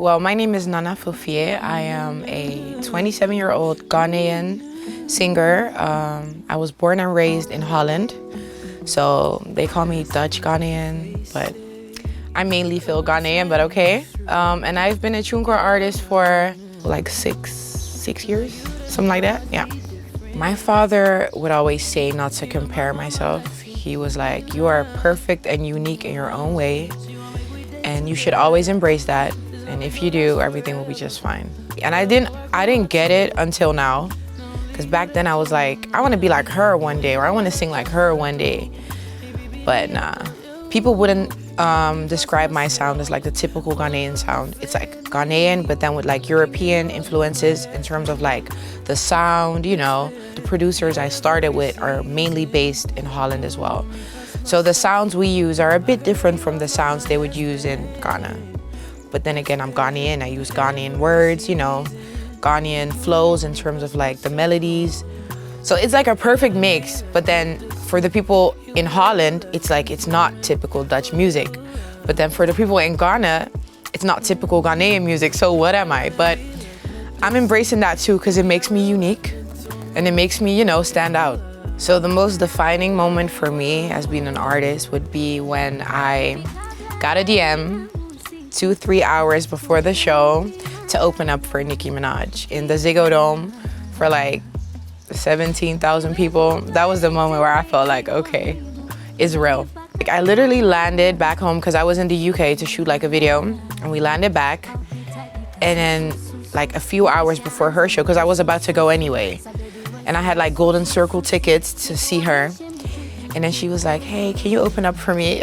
Well, my name is Nana Fofie. I am a 27-year-old Ghanaian singer. I was born and raised in Holland, so they call me Dutch Ghanaian, but I mainly feel Ghanaian, but okay. And I've been a TuneCore artist for like six years, something like that, yeah. My father would always say not to compare myself. He was like, you are perfect and unique in your own way, and you should always embrace that. And if you do, everything will be just fine. And I didn't get it until now, because back then I was like, I want to be like her one day, or I want to sing like her one day. But nah, people wouldn't describe my sound as like the typical Ghanaian sound. It's like Ghanaian, but then with like European influences in terms of like the sound, you know. The producers I started with are mainly based in Holland as well. So the sounds we use are a bit different from the sounds they would use in Ghana. But then again, I'm Ghanaian, I use Ghanaian words, you know, Ghanaian flows in terms of like the melodies. So it's like a perfect mix, but then for the people in Holland, it's like, it's not typical Dutch music. But then for the people in Ghana, it's not typical Ghanaian music, so what am I? But I'm embracing that too, because it makes me unique and it makes me, you know, stand out. So the most defining moment for me as being an artist would be when I got a DM 2-3 hours before the show to open up for Nicki Minaj in the Ziggo Dome for like 17,000 people. That was the moment where I felt like, okay, it's real. Like, I literally landed back home because I was in the UK to shoot like a video, and we landed back, and then like a few hours before her show, because I was about to go anyway, and I had like golden circle tickets to see her, and then she was like, hey, can you open up for me?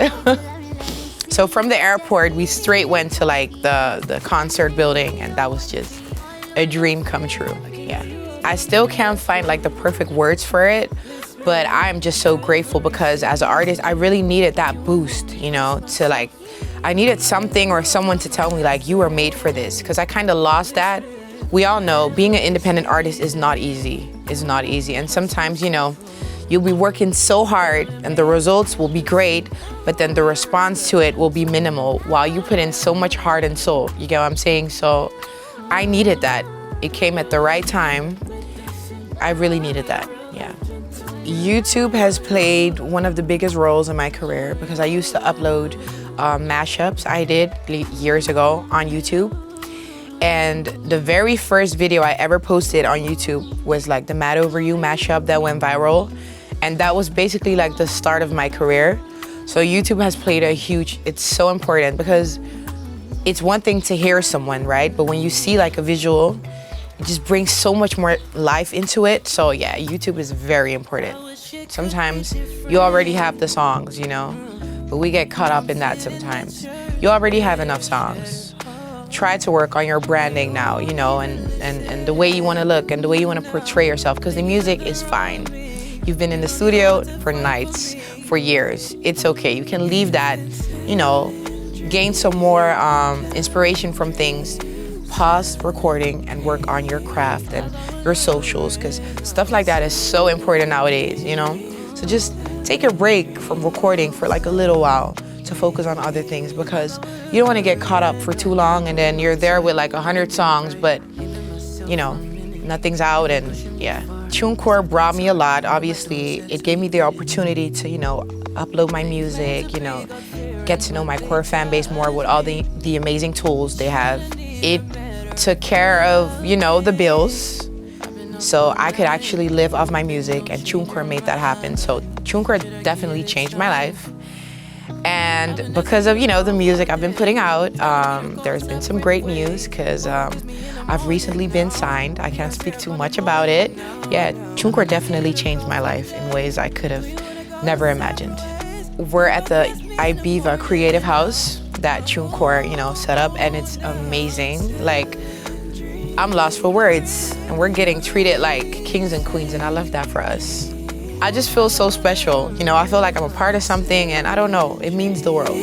So from the airport, we straight went to like the concert building, and that was just a dream come true, yeah. I still can't find like the perfect words for it, but I'm just so grateful because as an artist, I really needed that boost, you know, to like, I needed something or someone to tell me like, you were made for this, because I kind of lost that. We all know being an independent artist is not easy. It's not easy, and sometimes, you know, you'll be working so hard and the results will be great, but then the response to it will be minimal while you put in so much heart and soul. You get what I'm saying? So I needed that. It came at the right time. I really needed that, yeah. YouTube has played one of the biggest roles in my career because I used to upload mashups I did years ago on YouTube. And the very first video I ever posted on YouTube was like the Mad Over You mashup that went viral. And that was basically like the start of my career. So YouTube has played a huge, it's so important because it's one thing to hear someone, right? But when you see like a visual, it just brings so much more life into it. So yeah, YouTube is very important. Sometimes you already have the songs, you know, but we get caught up in that sometimes. You already have enough songs. Try to work on your branding now, you know, and the way you want to look and the way you want to portray yourself, because the music is fine. You've been in the studio for nights, for years. It's okay. You can leave that, you know, gain some more inspiration from things. Pause recording and work on your craft and your socials, because stuff like that is so important nowadays, you know? So just take a break from recording for like a little while to focus on other things, because you don't want to get caught up for too long and then you're there with like 100 songs, but you know, nothing's out. And yeah, TuneCore brought me a lot. Obviously, it gave me the opportunity to, you know, upload my music, you know, get to know my core fan base more with all the amazing tools they have. It took care of, you know, the bills, so I could actually live off my music, and TuneCore made that happen. So TuneCore definitely changed my life. And because of, you know, the music I've been putting out, there's been some great news because I've recently been signed. I can't speak too much about it. Yeah, TuneCore definitely changed my life in ways I could have never imagined. We're at the Ibiza Creative House that TuneCore, you know, set up, and it's amazing. Like, I'm lost for words, and we're getting treated like kings and queens, and I love that for us. I just feel so special. You know, I feel like I'm a part of something, and I don't know, it means the world.